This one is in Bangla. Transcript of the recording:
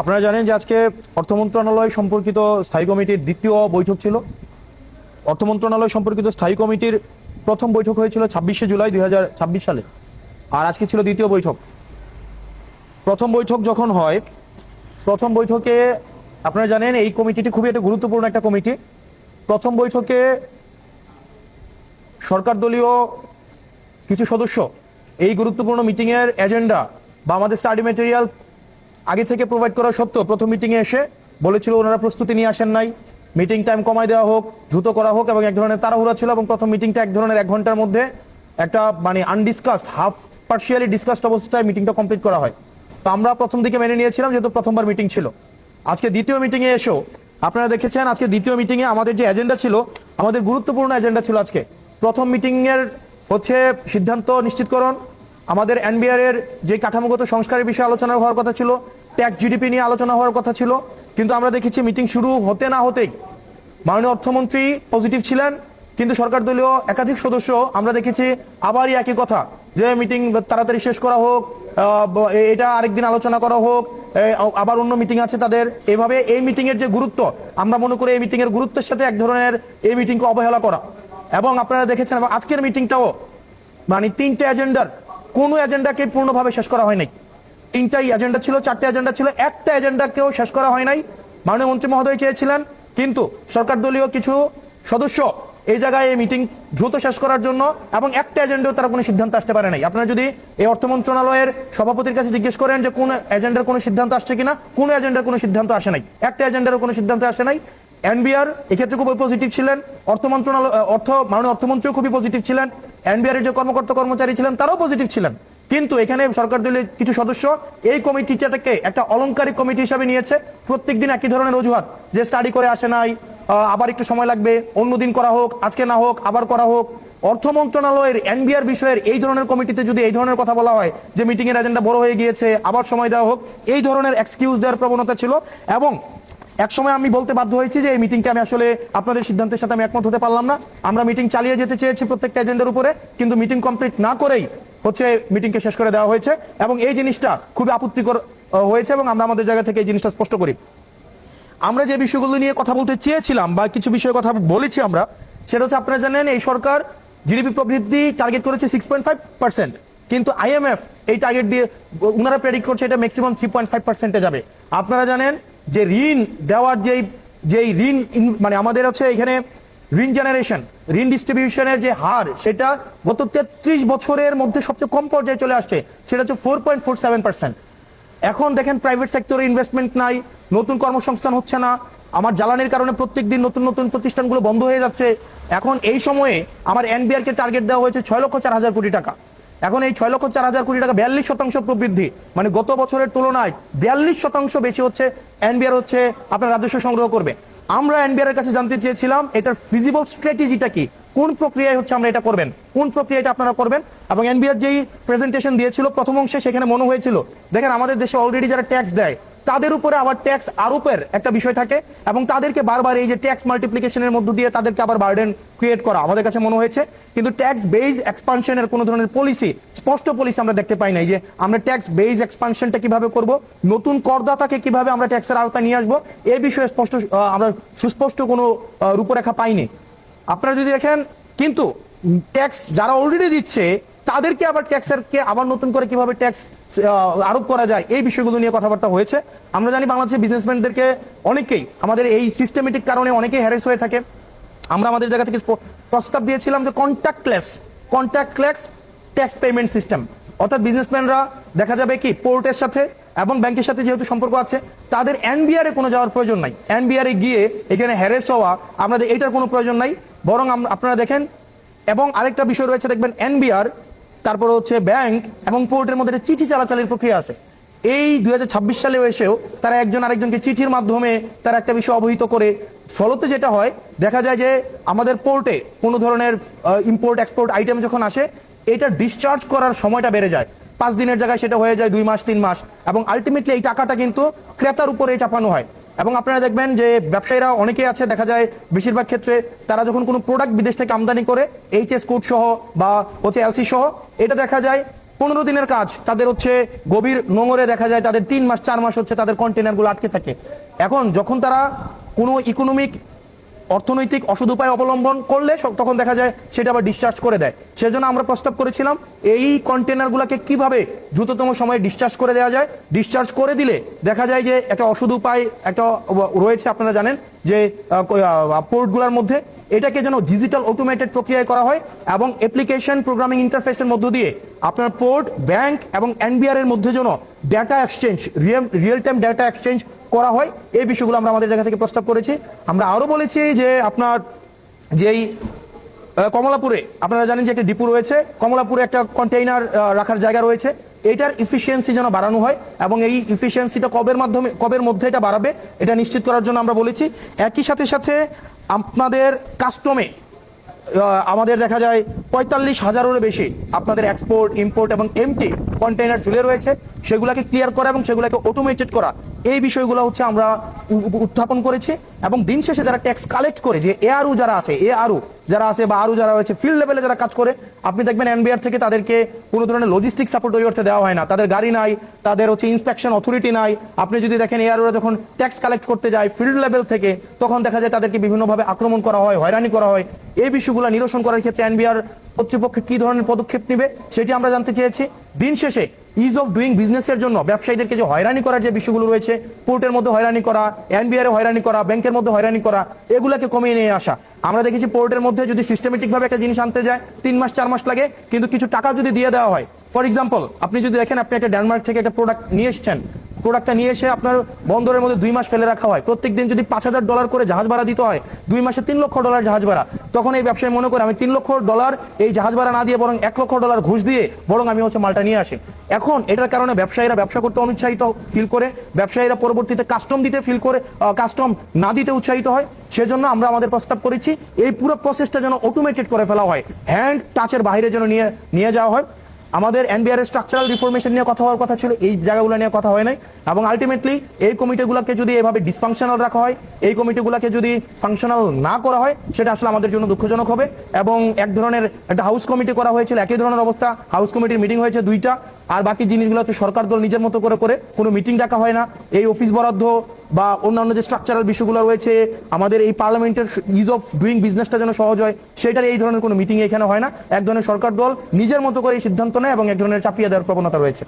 আপনারা জানেন যে আজকে অর্থ মন্ত্রণালয় সম্পর্কিত স্থায়ী কমিটির দ্বিতীয় বৈঠক ছিল। অর্থ মন্ত্রণালয় সম্পর্কিত স্থায়ী কমিটির প্রথম বৈঠক হয়েছিল 26শে জুলাই 2026 সালে, আর আজকে ছিল দ্বিতীয় বৈঠক। প্রথম বৈঠক যখন হয়, প্রথম বৈঠকে আপনারা জানেন এই কমিটিটি খুবই একটা গুরুত্বপূর্ণ একটা কমিটি। প্রথম বৈঠকে সরকার দলীয় কিছু সদস্য এই গুরুত্বপূর্ণ মিটিংয়ের এজেন্ডা বা আমাদের স্টাডি ম্যাটেরিয়াল আগে থেকে প্রোভাইড করা সত্ত্বেও প্রথম মিটিংয়ে এসে বলেছিল ওনারা প্রস্তুতি নিয়ে আসেন নাই, মিটিং টাইম কমায় দেওয়া হোক, দ্রুত করা হোক, এবং এক ধরনের তাড়াহুড়া ছিল এবং প্রথম মিটিংটা এক ধরনের 1 ঘন্টার মধ্যে একটা আনডিসকাসড, হাফ পার্শিয়ালি ডিসকাসড অবস্থায় মিটিংটা কমপ্লিট করা হয়। তো আমরা প্রথম দিকে মেনে নিয়েছিলাম, যেহেতু প্রথমবার মিটিং ছিল। আজকে দ্বিতীয় মিটিংয়ে এসেও আপনারা দেখেছেন আজকে দ্বিতীয় মিটিংয়ে আমাদের যে এজেন্ডা ছিল, আমাদের গুরুত্বপূর্ণ এজেন্ডা ছিল আজকে প্রথম মিটিংয়ের হচ্ছে সিদ্ধান্ত নিশ্চিতকরণ, আমাদের এনবিআর এর যে কাঠামোগত সংস্কারের বিষয়ে আলোচনা হওয়ার কথা ছিল, ট্যাক্স জিডিপি নিয়ে আলোচনা হওয়ার কথা ছিল। কিন্তু আমরা দেখেছি মিটিং শুরু হতে না হতেই মাননীয় অর্থমন্ত্রী পজিটিভ ছিলেন, কিন্তু সরকার দলীয় একাধিক সদস্য আমরা দেখেছি আবারই একই কথা, যে মিটিং তাড়াতাড়ি শেষ করা হোক, এটা আরেকদিন আলোচনা করা হোক, আবার অন্য মিটিং আছে তাদের। এভাবে এই মিটিং এর যে গুরুত্ব, আমরা মনে করি এই মিটিং এর গুরুত্বের সাথে এক ধরনের এই মিটিংকে অবহেলা করা। এবং আপনারা দেখেছেন এবং আজকের মিটিংটাও 3টে এজেন্ডার কোনো এজেন্ডাকে পূর্ণভাবে শেষ করা হয় নাই। 3টাই এজেন্ডা ছিল, 4টে এজেন্ডা ছিল, একটা এজেন্ডাকেও শেষ করা হয় নাই। মাননীয় মন্ত্রী মহোদয় চেয়েছিলেন, কিন্তু সরকার দলীয় কিছু সদস্য এই জায়গায় এই মিটিং দ্রুত শেষ করার জন্য এবং একটা এজেন্ডাও তারা কোনো সিদ্ধান্ত আসতে পারে নাই। আপনারা যদি এই অর্থ মন্ত্রণালয়ের সভাপতির কাছে জিজ্ঞেস করেন যে কোন এজেন্ডার কোনো সিদ্ধান্ত আসছে কিনা, কোনো এজেন্ডার কোনো সিদ্ধান্ত আসে নাই, একটা এজেন্ডারও কোনো সিদ্ধান্ত আসে নাই। এনবিআর এক্ষেত্রে খুবই পজিটিভ ছিলেন, অর্থ মন্ত্রণালয় মাননীয় অর্থমন্ত্রীও খুবই পজিটিভ ছিলেন, এনবিআর এর যে কর্মকর্তা কর্মচারী ছিলেন তারাও পজিটিভ ছিলেন। কিন্তু এখানে সরকার দলীয় কিছু সদস্য এই কমিটিটাকে একটা অলংকারিক কমিটি হিসাবে নিয়েছে। প্রত্যেকদিন একই ধরনের অজুহাত, যে স্টাডি করে আসে নাই, আবার একটু সময় লাগবে, অন্যদিন করা হোক, আজকে না হোক, আবার করা হোক। অর্থ মন্ত্রণালয়ের এনবিআর বিষয়ের এই ধরনের কমিটিতে যদি এই ধরনের কথা বলা হয় যে মিটিং এর এজেন্ডা বড় হয়ে গিয়েছে, আবার সময় দেওয়া হোক, এই ধরনের এক্সকিউজ দেওয়ার প্রবণতা ছিল। এবং এক সময় আমি বলতে বাধ্য হয়েছি যে এই মিটিংকে আমি আসলে আপনাদের সিদ্ধান্তের সাথে আমি একমত হতে পারলাম না। আমরা মিটিং চালিয়ে যেতে চেয়েছি প্রত্যেকটা এজেন্ডার উপরে, কিন্তু মিটিং কমপ্লিট না করেই মিটিংকে শেষ করে দেওয়া হয়েছে এবং এই জিনিসটা খুবই আপত্তিকর হয়েছে। এবং আমরা আমাদের জায়গা থেকে এই জিনিসটা স্পষ্ট করি, আমরা যে বিষয়গুলো নিয়ে কথা বলতে চেয়েছিলাম বা কিছু বিষয়ে কথা বলেছি আমরা, সেটা হচ্ছে আপনারা জানেন এই সরকার জিডিপি প্রবৃদ্ধি টার্গেট করেছে 6.5%, কিন্তু আইএমএফ এই টার্গেট দিয়ে ওনারা প্রেডিক্ট করছে এটা ম্যাক্সিমাম 3.5%-এ যাবে। আপনারা জানেন যে ঋণ দেওয়ার যেই ঋণ আমাদের হচ্ছে এখানে ঋণ জেনারেশন, ঋণ ডিস্ট্রিবিউশনের যে হার, সেটা গত 33 বছরের মধ্যে সবচেয়ে কম পর্যায়ে চলে আসছে, সেটা হচ্ছে 4.47%। এখন দেখেন প্রাইভেট সেক্টরে ইনভেস্টমেন্ট নাই, নতুন কর্মসংস্থান হচ্ছে না, আমার জ্বালানির কারণে প্রত্যেকদিন নতুন নতুন প্রতিষ্ঠানগুলো বন্ধ হয়ে যাচ্ছে। এখন এই সময়ে আমার এনবিআর কে টার্গেট দেওয়া হয়েছে 6,04,000 কোটি টাকা। এখন এই 6,04,000 কোটি টাকা 42% প্রবৃদ্ধি, গত বছরের তুলনায় 42% বেশি হচ্ছে এনবিআর হচ্ছে আপনার রাজস্ব সংগ্রহ করবে। আমরা এনবিআর এর কাছে জানতে চেয়েছিলাম এটার ফিজিবল স্ট্র্যাটেজিটা কি, কোন প্রক্রিয়ায় হচ্ছে আমরা এটা করবেন, কোন প্রক্রিয়াটা আপনারা করবেন। এবং এনবিআর যেই প্রেজেন্টেশন দিয়েছিল প্রথম অংশে, সেখানে মনে হয়েছিল দেখেন আমাদের দেশে অলরেডি যারা ট্যাক্স দেয় তাদের উপরে আবার ট্যাক্স আরোপের একটা বিষয় থাকে এবং তাদেরকে বারবার এই যে ট্যাক্স মাল্টিপ্লিকেশনের মধ্য দিয়ে তাদেরকে আবার বার্ডেন ক্রিয়েট করা আমাদের কাছে মনে হয়েছে। কিন্তু ট্যাক্স বেজ এক্সপানশনের কোনো ধরনের পলিসি, স্পষ্ট পলিসি আমরা দেখতে পাই নাই যে আমরা ট্যাক্স বেজ এক্সপানশনটা কিভাবে করব, নতুন করদাতাকে কিভাবে আমরা ট্যাক্সের আওতায় নিয়ে আসবো, এই বিষয়ে আমরা সুস্পষ্ট কোনো রূপরেখা পাইনি। আপনারা যদি দেখেন, কিন্তু ট্যাক্স যারা অলরেডি দিচ্ছে তাদেরকে আবার ট্যাক্সেরকে আবার নতুন করে কিভাবে ট্যাক্স আরোপ করা যায়, এই বিষয়গুলো নিয়ে কথাবার্তা হয়েছে। আমরা জানি বাংলাদেশের বিজনেসম্যানদেরকে অনেকেই আমাদের এই সিস্টেমেটিক কারণে অনেকেই হ্যারেস হয়ে থাকে। আমরা আমাদের জায়গা থেকে প্রস্তাব দিয়েছিলাম যে কন্ট্যাক্টলেস ট্যাক্স পেমেন্ট সিস্টেম, অর্থাৎ বিজনেসম্যানরা দেখা যাবে কি পোর্টের সাথে এবং ব্যাংকের সাথে যেহেতু সম্পর্ক আছে, তাদের এনবিআর এ কোনো যাওয়ার প্রয়োজন নাই, এনবিআর এ গিয়ে এখানে হ্যারেস হওয়া আমাদের এইটার কোনো প্রয়োজন নাই। বরং আপনারা দেখেন, এবং আরেকটা বিষয় রয়েছে দেখবেন, এনবিআর তারপর হচ্ছে ব্যাংক এবং পোর্টের মধ্যে চিঠি চালাচালির প্রক্রিয়া আছে। এই 2026 সালেও এসেও তারা একজন আরেকজনকে চিঠির মাধ্যমে তারা একটা বিষয় অবহিত করে, ফলতে যেটা হয় দেখা যায় যে আমাদের পোর্টে কোনো ধরনের ইম্পোর্ট এক্সপোর্ট আইটেম যখন আসে, এটা ডিসচার্জ করার সময়টা বেড়ে যায়, 5 দিনের জায়গায় সেটা হয়ে যায় 2 মাস 3 মাস, এবং আলটিমেটলি এই টাকাটা কিন্তু ক্রেতার উপরে চাপানো হয়। এবং আপনারা দেখবেন যে ব্যবসায়ীরা অনেকেই আছে, দেখা যায় বেশিরভাগ ক্ষেত্রে তারা যখন কোনো প্রোডাক্ট বিদেশ থেকে আমদানি করে, এইচএস কোড সহ বা হচ্ছে এলসি সহ, এটা দেখা যায় 15 দিনের কাজ তাদের হচ্ছে গভীর নোঙরে দেখা যায় তাদের 3 মাস 4 মাস হচ্ছে তাদের কন্টেনারগুলো আটকে থাকে। এখন যখন তারা কোনো ইকোনমিক অর্থনৈতিক অসৎ উপায় অবলম্বন করলে তখন দেখা যায় সেটা আবার ডিসচার্জ করে দেয়। সেজন্য আমরা প্রস্তাব করেছিলাম এই কন্টেনারগুলোকে কিভাবে দ্রুততম সময়ে ডিসচার্জ করে দেওয়া যায়। ডিসচার্জ করে দিলে দেখা যায় যে একটা অসৎ উপায় একটা রয়েছে, আপনারা জানেন যে পোর্টগুলোর মধ্যে এটাকে যেন ডিজিটাল অটোমেটেড প্রক্রিয়ায় করা হয় এবং অ্যাপ্লিকেশন প্রোগ্রামিং ইন্টারফেসের মধ্য দিয়ে আপনার পোর্ট, ব্যাংক এবং এনবিআর এর মধ্যে যেন data exchange, real time data exchange করা হয়। এই বিষয়গুলো আমরা আমাদের জায়গা থেকে প্রস্তাব করেছি। আমরা আরও বলেছি যে আপনার যেই কমলাপুরে আপনারা জানেন যে একটা ডিপো রয়েছে, কমলাপুরে একটা কন্টেইনার রাখার জায়গা রয়েছে, এটার ইফিসিয়েন্সি যেন বাড়ানো হয় এবং এই ইফিসিয়েন্সিটা কবের মধ্যে এটা বাড়াবে এটা নিশ্চিত করার জন্য আমরা বলেছি। একই সাথে সাথে আপনাদের কাস্টমে আমাদের দেখা যায় 45,000-এরও বেশি আপনাদের এক্সপোর্ট, ইম্পোর্ট এবং এমটি কন্টেইনার ঝুলে রয়েছে, সেগুলোকে ক্লিয়ার করা এবং সেগুলোকে অটোমেটেড করা, এই বিষয়গুলো হচ্ছে আমরা উত্থাপন করেছি। এবং দিন শেষে যারা ট্যাক্স কালেক্ট করে, যে এআরউ যারা আছে বা আরও যারা রয়েছে ফিল্ড লেভেলে যারা কাজ করে, আপনি দেখবেন এনবিআর থেকে তাদেরকে কোনো ধরনের লজিস্টিক সাপোর্ট ওই অর্থে দেওয়া হয় না, তাদের গাড়ি নাই, তাদের হচ্ছে ইন্সপেকশন অথরিটি নাই। আপনি যদি দেখেন এআরউরা যখন ট্যাক্স কালেক্ট করতে যায় ফিল্ড লেভেল থেকে, তখন দেখা যায় তাদেরকে বিভিন্নভাবে আক্রমণ করা হয়, হয়রানি করা হয়। এই বিষয়গুলো নিরসন করার ক্ষেত্রে এনবিআর কর্তৃপক্ষ কি ধরনের পদক্ষেপ নেবে সেটি আমরা জানতে চেয়েছি। দিন শেষে ইজ অফ ডুইং বিজনেসের জন্য ব্যবসায়ীদেরকে যে হয়রানি করার যে বিষয়গুলো রয়েছে, পোর্টের মধ্যে হয়রানি করা, এনবিআর এ হয়রানি করা, ব্যাংকের মধ্যে হয়রানি করা, এগুলোকে কমিয়ে নিয়ে আসা। আমরা দেখেছি পোর্টের মধ্যে যদি সিস্টেমেটিকভাবে একটা জিনিস আনতে যায় 3 মাস 4 মাস লাগে, কিন্তু কিছু টাকা যদি দিয়ে দেওয়া হয়, ফর এক্সাম্পল আপনি যদি দেখেন আপনি একটা ডেনমার্ক থেকে একটা প্রোডাক্ট নিয়ে এসেছেন, প্রোডাক্টটা নিয়ে এসে আপনার বন্দরের মধ্যে 2 মাস ফেলে রাখা হয়, প্রত্যেকদিন যদি $5,000 করে জাহাজ ভাড়া দিতে হয়, 2 মাসে $3 লক্ষ জাহাজ ভাড়া, তখন এই ব্যবসায়ী মনে করে আমি $3 লক্ষ এই জাহাজ ভাড়া না দিয়ে বরং $1 লক্ষ ঘুষ দিয়ে বরং আমি হচ্ছে মালটা নিয়ে আসি। এখন এটার কারণে ব্যবসায়ীরা ব্যবসা করতে অনুৎসাহিত ফিল করে, ব্যবসায়ীরা পরবর্তীতে কাস্টম দিতে ফিল করে, কাস্টম না দিতে উৎসাহিত হয়। সেজন্য আমরা আমাদের প্রস্তাব করেছি এই পুরো প্রসেসটা যেন অটোমেটেড করে ফেলা হয়, হ্যান্ড টাচের বাইরে যেন নিয়ে যাওয়া হয়। আমাদের এনবিআর এর স্ট্রাকচারাল রিফরমেশন নিয়ে কথা হওয়ার কথা ছিল, এই জায়গাগুলো নিয়ে কথা হয় নাই। এবং আলটিমেটলি এই কমিটিগুলোকে যদি এভাবে ডিসফাংশনাল রাখা হয়, এই কমিটিগুলোকে যদি ফাংশনাল না করা হয়, সেটা আসলে আমাদের জন্য দুঃখজনক হবে। এবং এক ধরনের একটা হাউস কমিটি করা হয়েছিল, একই ধরনের অবস্থা, হাউস কমিটির মিটিং হয়েছে 2টা, আর বাকি জিনিসগুলো হচ্ছে সরকার দল নিজের মতো করে কোনো মিটিং ডাকা হয় না। এই অফিস বরাদ্দ বা অন্যান্য যে স্ট্রাকচারাল বিষয়গুলো রয়েছে, আমাদের এই পার্লামেন্টের ইজ অফ ডুইং বিজনেসটা যেন সহজ হয়, সেটার এই ধরনের কোনো মিটিং এখানে হয় না। এক ধরনের সরকার দল নিজের মতো করে এই সিদ্ধান্ত নেয় এবং এক ধরনের চাপিয়ে দেওয়ার প্রবণতা রয়েছে।